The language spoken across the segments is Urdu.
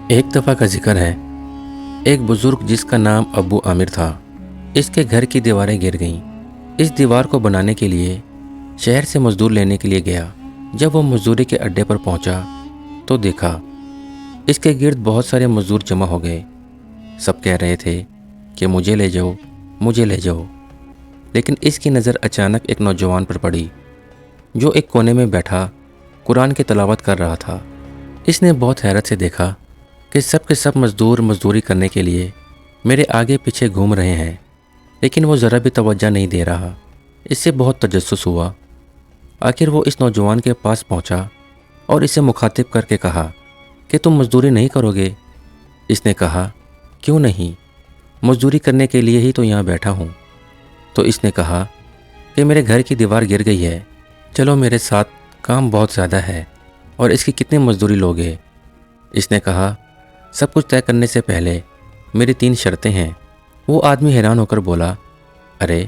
ایک دفعہ کا ذکر ہے، ایک بزرگ جس کا نام ابو عامر تھا، اس کے گھر کی دیواریں گر گئیں۔ اس دیوار کو بنانے کے لیے شہر سے مزدور لینے کے لیے گیا۔ جب وہ مزدوری کے اڈے پر پہنچا تو دیکھا اس کے گرد بہت سارے مزدور جمع ہو گئے۔ سب کہہ رہے تھے کہ مجھے لے جاؤ، مجھے لے جاؤ، لیکن اس کی نظر اچانک ایک نوجوان پر پڑی جو ایک کونے میں بیٹھا قرآن کی تلاوت کر رہا تھا۔ اس نے بہت حیرت سے دیکھا کہ سب کے سب مزدور مزدوری کرنے کے لیے میرے آگے پیچھے گھوم رہے ہیں، لیکن وہ ذرا بھی توجہ نہیں دے رہا۔ اس سے بہت تجسس ہوا۔ آخر وہ اس نوجوان کے پاس پہنچا اور اسے مخاطب کر کے کہا کہ تم مزدوری نہیں کرو گے؟ اس نے کہا کیوں نہیں، مزدوری کرنے کے لیے ہی تو یہاں بیٹھا ہوں۔ تو اس نے کہا کہ میرے گھر کی دیوار گر گئی ہے، چلو میرے ساتھ، کام بہت زیادہ ہے اور اس کی کتنی مزدوری لوگے؟ اس نے کہا سب کچھ طے کرنے سے پہلے میری 3 شرطیں ہیں۔ وہ آدمی حیران ہو کر بولا، ارے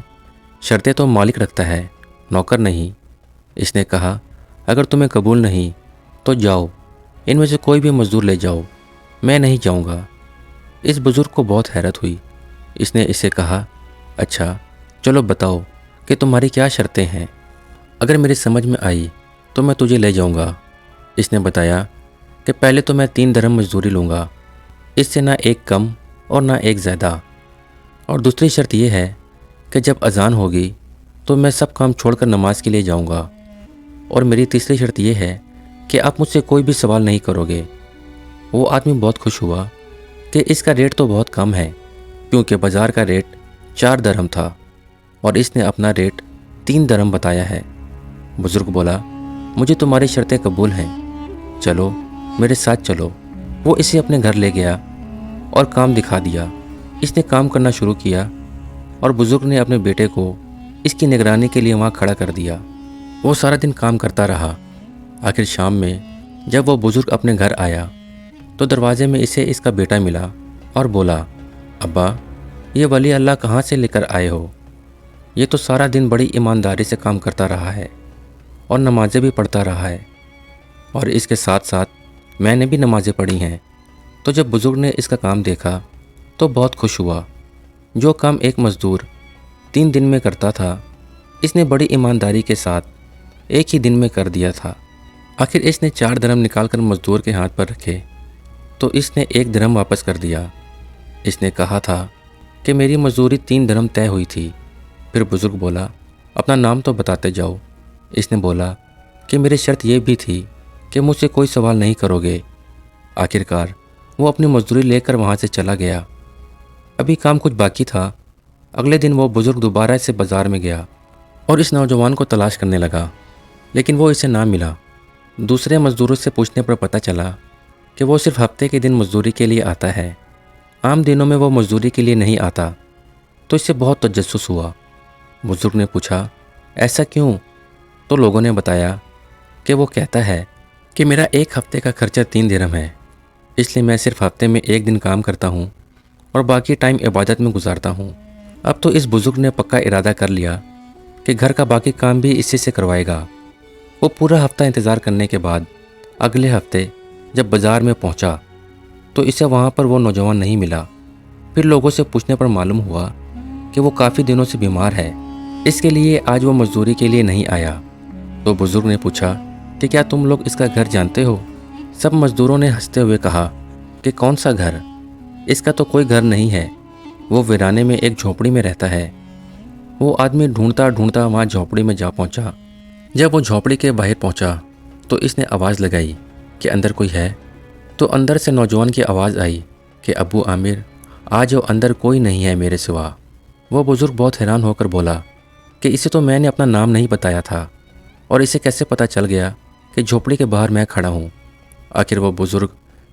شرطیں تو مالک رکھتا ہے، نوکر نہیں۔ اس نے کہا اگر تمہیں قبول نہیں تو جاؤ، ان میں سے کوئی بھی مزدور لے جاؤ، میں نہیں جاؤں گا۔ اس بزرگ کو بہت حیرت ہوئی۔ اس نے اسے کہا اچھا چلو بتاؤ کہ تمہاری کیا شرطیں ہیں، اگر میری سمجھ میں آئی تو میں تجھے لے جاؤں گا۔ اس نے بتایا کہ پہلے تو میں 3 درہم مزدوری لوں گا، اس سے نہ ایک کم اور نہ ایک زیادہ، اور دوسری شرط یہ ہے کہ جب اذان ہوگی تو میں سب کام چھوڑ کر نماز کے لیے جاؤں گا، اور میری تیسری شرط یہ ہے کہ آپ مجھ سے کوئی بھی سوال نہیں کرو گے۔ وہ آدمی بہت خوش ہوا کہ اس کا ریٹ تو بہت کم ہے، کیونکہ بازار کا ریٹ 4 درہم تھا اور اس نے اپنا ریٹ 3 درہم بتایا ہے۔ بزرگ بولا مجھے تمہاری شرطیں قبول ہیں، چلو میرے ساتھ چلو۔ وہ اسے اپنے گھر لے گیا اور کام دکھا دیا۔ اس نے کام کرنا شروع کیا اور بزرگ نے اپنے بیٹے کو اس کی نگرانی کے لیے وہاں کھڑا کر دیا۔ وہ سارا دن کام کرتا رہا۔ آخر شام میں جب وہ بزرگ اپنے گھر آیا تو دروازے میں اسے اس کا بیٹا ملا اور بولا، ابا یہ ولی اللہ کہاں سے لے کر آئے ہو؟ یہ تو سارا دن بڑی ایمانداری سے کام کرتا رہا ہے اور نمازیں بھی پڑھتا رہا ہے، اور اس کے ساتھ ساتھ میں نے بھی نمازیں پڑھی ہیں۔ تو جب بزرگ نے اس کا کام دیکھا تو بہت خوش ہوا۔ جو کام ایک مزدور 3 دن میں کرتا تھا، اس نے بڑی ایمانداری کے ساتھ ایک ہی دن میں کر دیا تھا۔ آخر اس نے 4 درہم نکال کر مزدور کے ہاتھ پر رکھے تو اس نے 1 درہم واپس کر دیا۔ اس نے کہا تھا کہ میری مزدوری 3 درہم طے ہوئی تھی۔ پھر بزرگ بولا اپنا نام تو بتاتے جاؤ۔ اس نے بولا کہ میری شرط یہ بھی تھی کہ مجھ سے کوئی سوال نہیں کرو گے۔ آخرکار وہ اپنی مزدوری لے کر وہاں سے چلا گیا۔ ابھی کام کچھ باقی تھا۔ اگلے دن وہ بزرگ دوبارہ سے بازار میں گیا اور اس نوجوان کو تلاش کرنے لگا، لیکن وہ اسے نہ ملا۔ دوسرے مزدوروں سے پوچھنے پر پتہ چلا کہ وہ صرف ہفتے کے دن مزدوری کے لیے آتا ہے، عام دنوں میں وہ مزدوری کے لیے نہیں آتا۔ تو اس سے بہت تجسس ہوا۔ بزرگ نے پوچھا ایسا کیوں؟ تو لوگوں نے بتایا کہ وہ کہتا ہے کہ میرا ایک ہفتے کا خرچہ 3 درہم ہے، اس لیے میں صرف ہفتے میں 1 دن کام کرتا ہوں اور باقی ٹائم عبادت میں گزارتا ہوں۔ اب تو اس بزرگ نے پکا ارادہ کر لیا کہ گھر کا باقی کام بھی اسی سے کروائے گا۔ وہ پورا ہفتہ انتظار کرنے کے بعد اگلے ہفتے جب بازار میں پہنچا تو اسے وہاں پر وہ نوجوان نہیں ملا۔ پھر لوگوں سے پوچھنے پر معلوم ہوا کہ وہ کافی دنوں سے بیمار ہے، اس کے لیے آج وہ مزدوری کے لیے نہیں آیا۔ تو بزرگ نے پوچھا کہ کیا تم لوگ اس کا گھر جانتے ہو؟ سب مزدوروں نے ہنستے ہوئے کہا کہ کون سا گھر، اس کا تو کوئی گھر نہیں ہے، وہ ویرانے میں ایک جھونپڑی میں رہتا ہے۔ وہ آدمی ڈھونڈتا ڈھونڈتا وہاں جھونپڑی میں جا پہنچا۔ جب وہ جھونپڑی کے باہر پہنچا تو اس نے آواز لگائی کہ اندر کوئی ہے؟ تو اندر سے نوجوان کی آواز آئی کہ ابو عامر آ جاؤ، اندر کوئی نہیں ہے میرے سوا۔ وہ بزرگ بہت حیران ہو کر بولا کہ اسے تو میں نے اپنا نام نہیں بتایا تھا، اور اسے کیسے پتہ چل گیا کہ جھونپڑی کے باہر میں کھڑا ہوں؟ آخر وہ بزرگ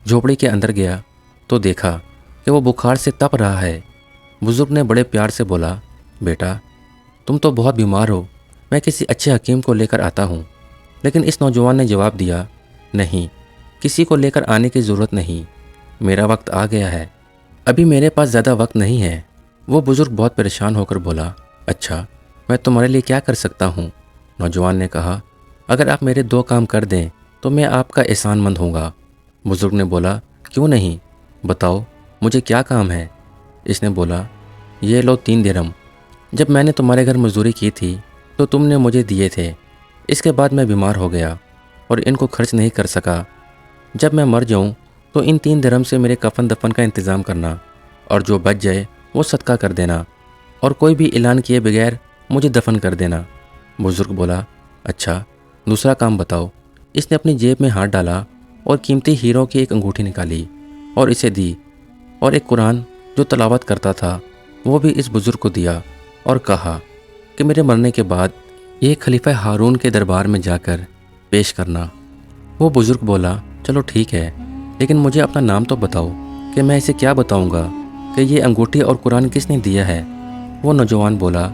جھونپڑی کے اندر گیا تو دیکھا کہ وہ بخار سے تپ رہا ہے۔ بزرگ نے بڑے پیار سے بولا بیٹا تم تو بہت بیمار ہو، میں کسی اچھے حکیم کو لے کر آتا ہوں۔ لیکن اس نوجوان نے جواب دیا نہیں، کسی کو لے کر آنے کی ضرورت نہیں، میرا وقت آ گیا ہے، ابھی میرے پاس زیادہ وقت نہیں ہے۔ وہ بزرگ بہت پریشان ہو کر بولا اچھا میں تمہارے لیے کیا کر سکتا ہوں؟ نوجوان نے کہا اگر آپ میرے 2 کام کر دیں تو میں آپ کا احسان مند ہوں گا۔ بزرگ نے بولا کیوں نہیں، بتاؤ مجھے کیا کام ہے؟ اس نے بولا، یہ لو 3 درہم، جب میں نے تمہارے گھر مزدوری کی تھی تو تم نے مجھے دیے تھے۔ اس کے بعد میں بیمار ہو گیا اور ان کو خرچ نہیں کر سکا۔ جب میں مر جاؤں تو ان 3 درہم سے میرے کفن دفن کا انتظام کرنا، اور جو بچ جائے وہ صدقہ کر دینا، اور کوئی بھی اعلان کیے بغیر مجھے دفن کر دینا۔ بزرگ بولا، اچھا دوسرا کام بتاؤ۔ اس نے اپنی جیب میں ہاتھ ڈالا اور قیمتی ہیروں کی ایک انگوٹھی نکالی اور اسے دی، اور ایک قرآن جو تلاوت کرتا تھا وہ بھی اس بزرگ کو دیا، اور کہا کہ میرے مرنے کے بعد یہ خلیفہ ہارون کے دربار میں جا کر پیش کرنا۔ وہ بزرگ بولا، چلو ٹھیک ہے، لیکن مجھے اپنا نام تو بتاؤ کہ میں اسے کیا بتاؤں گا کہ یہ انگوٹھی اور قرآن کس نے دیا ہے۔ وہ نوجوان بولا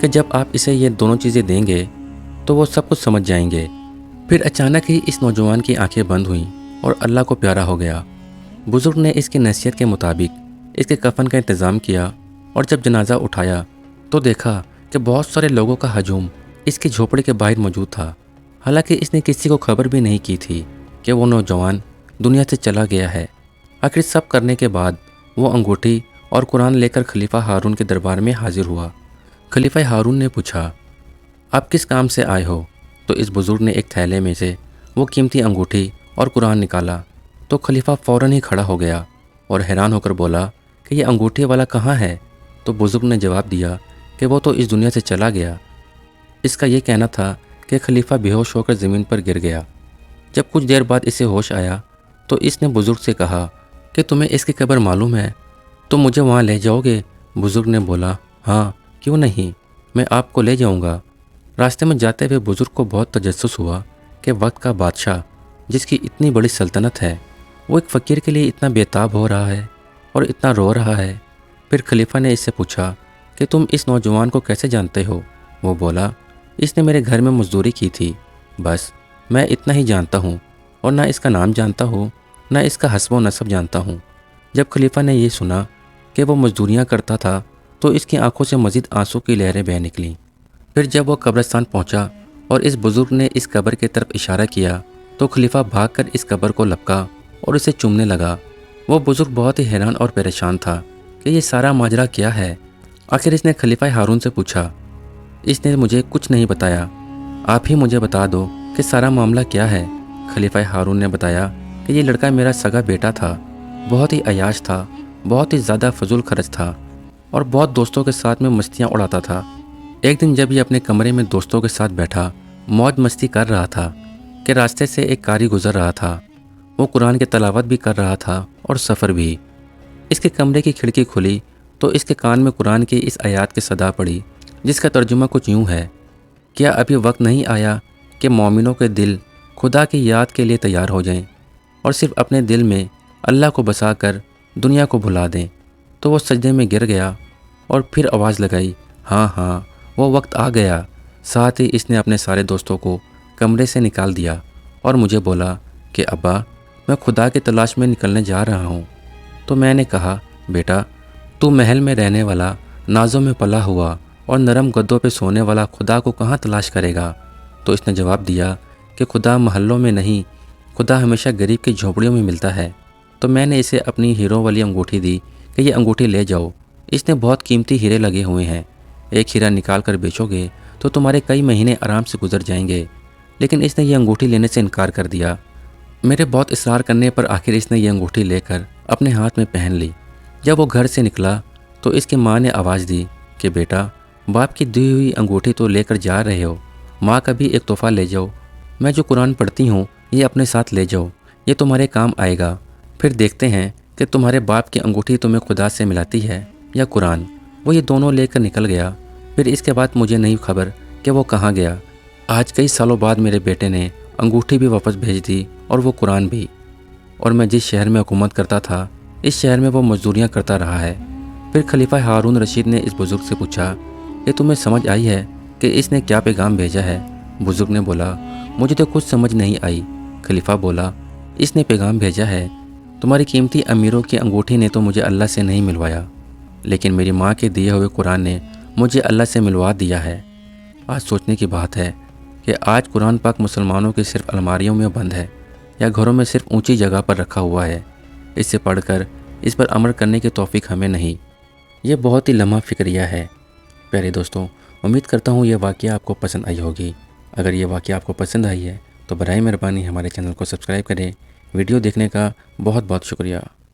کہ جب آپ اسے یہ دونوں چیزیں دیں گے تو وہ سب کچھ سمجھ جائیں گے۔ پھر اچانک ہی اس نوجوان کی آنکھیں بند ہوئیں اور اللہ کو پیارا ہو گیا۔ بزرگ نے اس کی نصیحت کے مطابق اس کے کفن کا انتظام کیا، اور جب جنازہ اٹھایا تو دیکھا کہ بہت سارے لوگوں کا ہجوم اس کی جھوپڑی کے باہر موجود تھا، حالانکہ اس نے کسی کو خبر بھی نہیں کی تھی کہ وہ نوجوان دنیا سے چلا گیا ہے۔ آخر سب کرنے کے بعد وہ انگوٹھی اور قرآن لے کر خلیفہ ہارون کے دربار میں حاضر ہوا۔ خلیفہ ہارون نے پوچھا، آپ کس کام سے آئے ہو؟ تو اس بزرگ نے ایک تھیلے میں سے وہ قیمتی انگوٹھی اور قرآن نکالا تو خلیفہ فوراً ہی کھڑا ہو گیا اور حیران ہو کر بولا کہ یہ انگوٹھی والا کہاں ہے؟ تو بزرگ نے جواب دیا کہ وہ تو اس دنیا سے چلا گیا۔ اس کا یہ کہنا تھا کہ خلیفہ بے ہوش ہو کر زمین پر گر گیا۔ جب کچھ دیر بعد اسے ہوش آیا تو اس نے بزرگ سے کہا کہ تمہیں اس کی قبر معلوم ہے؟ تم مجھے وہاں لے جاؤ گے؟ بزرگ نے بولا، ہاں کیوں نہیں، میں آپ کو لے جاؤں گا۔ راستے میں جاتے ہوئے بزرگ کو بہت تجسس ہوا کہ وقت کا بادشاہ جس کی اتنی بڑی سلطنت ہے وہ ایک فقیر کے لیے اتنا بےتاب ہو رہا ہے اور اتنا رو رہا ہے۔ پھر خلیفہ نے اس سے پوچھا کہ تم اس نوجوان کو کیسے جانتے ہو؟ وہ بولا، اس نے میرے گھر میں مزدوری کی تھی، بس میں اتنا ہی جانتا ہوں، اور نہ اس کا نام جانتا ہوں نہ اس کا حسب و نسب جانتا ہوں۔ جب خلیفہ نے یہ سنا کہ وہ مزدوریاں کرتا تھا تو اس کی آنکھوں سے مزید آنسو کی لہریں بہہ نکلیں۔ پھر جب وہ قبرستان پہنچا اور اس بزرگ نے اس قبر کی طرف اشارہ کیا تو خلیفہ بھاگ کر اس قبر کو لپکا اور اسے چومنے لگا۔ وہ بزرگ بہت ہی حیران اور پریشان تھا کہ یہ سارا ماجرا کیا ہے۔ آخر اس نے خلیفہ ہارون سے پوچھا، اس نے مجھے کچھ نہیں بتایا، آپ ہی مجھے بتا دو کہ سارا معاملہ کیا ہے۔ خلیفہ ہارون نے بتایا کہ یہ لڑکا میرا سگا بیٹا تھا، بہت ہی عیاش تھا، بہت ہی زیادہ فضول خرچ تھا، اور بہت دوستوں کے ساتھ میں مستیاں اڑاتا تھا۔ ایک دن جب یہ اپنے کمرے میں دوستوں کے ساتھ بیٹھا موج مستی کر رہا تھا کہ راستے سے ایک قاری گزر رہا تھا۔ وہ قرآن کی تلاوت بھی کر رہا تھا اور سفر بھی۔ اس کے کمرے کی کھڑکی کھلی تو اس کے کان میں قرآن کی اس آیات کی صدا پڑی جس کا ترجمہ کچھ یوں ہے، کیا ابھی وقت نہیں آیا کہ مومنوں کے دل خدا کی یاد کے لیے تیار ہو جائیں اور صرف اپنے دل میں اللہ کو بسا کر دنیا کو بھلا دیں؟ تو وہ سجدے میں گر گیا اور پھر آواز لگائی، ہاں ہاں وہ وقت آ گیا۔ ساتھ ہی اس نے اپنے سارے دوستوں کو کمرے سے نکال دیا اور مجھے بولا کہ ابا میں خدا کی تلاش میں نکلنے جا رہا ہوں۔ تو میں نے کہا، بیٹا تو محل میں رہنے والا، نازوں میں پلا ہوا اور نرم گدوں پہ سونے والا خدا کو کہاں تلاش کرے گا؟ تو اس نے جواب دیا کہ خدا محلوں میں نہیں، خدا ہمیشہ غریب کی جھونپڑیوں میں ملتا ہے۔ تو میں نے اسے اپنی ہیروں والی انگوٹھی دی کہ یہ انگوٹھی لے جاؤ، اس نے بہت قیمتی ہیرے لگے ہوئے ہیں، ایک ہیرا نکال کر بیچو گے تو تمہارے کئی مہینے آرام سے گزر جائیں گے۔ لیکن اس نے یہ انگوٹھی لینے سے انکار کر دیا۔ میرے بہت اصرار کرنے پر آخر اس نے یہ انگوٹھی لے کر اپنے ہاتھ میں پہن لی۔ جب وہ گھر سے نکلا تو اس کی ماں نے آواز دی کہ بیٹا باپ کی دی ہوئی انگوٹھی تو لے کر جا رہے ہو، ماں کا بھی ایک تحفہ لے جاؤ، میں جو قرآن پڑھتی ہوں یہ اپنے ساتھ لے جاؤ، یہ تمہارے کام آئے گا، پھر دیکھتے ہیں کہ تمہارے باپ کی انگوٹھی تمہیں خدا سے ملاتی ہے یا قرآن۔ وہ یہ دونوں لے کر نکل گیا۔ پھر اس کے بعد مجھے نہیں خبر کہ وہ کہاں گیا۔ آج کئی سالوں بعد میرے بیٹے نے انگوٹھی بھی واپس بھیج دی اور وہ قرآن بھی، اور میں جس شہر میں حکومت کرتا تھا اس شہر میں وہ مزدوریاں کرتا رہا ہے۔ پھر خلیفہ ہارون رشید نے اس بزرگ سے پوچھا کہ تمہیں سمجھ آئی ہے کہ اس نے کیا پیغام بھیجا ہے؟ بزرگ نے بولا، مجھے تو کچھ سمجھ نہیں آئی۔ خلیفہ بولا، اس نے پیغام بھیجا ہے، تمہاری قیمتی امیروں کی انگوٹھی نے تو مجھے اللہ سے نہیں ملوایا، لیکن میری ماں کے دیے ہوئے قرآن نے مجھے اللہ سے ملوا دیا ہے۔ آج سوچنے کی بات ہے کہ آج قرآن پاک مسلمانوں کی صرف الماریوں میں بند ہے یا گھروں میں صرف اونچی جگہ پر رکھا ہوا ہے۔ اسے پڑھ کر اس پر عمل کرنے کی توفیق ہمیں نہیں۔ یہ بہت ہی لمحہ فکریہ ہے۔ پیارے دوستوں، امید کرتا ہوں یہ واقعہ آپ کو پسند آئی ہوگی۔ اگر یہ واقعہ آپ کو پسند آئی ہے تو برائے مہربانی ہمارے چینل کو سبسکرائب کریں۔ ویڈیو دیکھنے کا بہت بہت شکریہ۔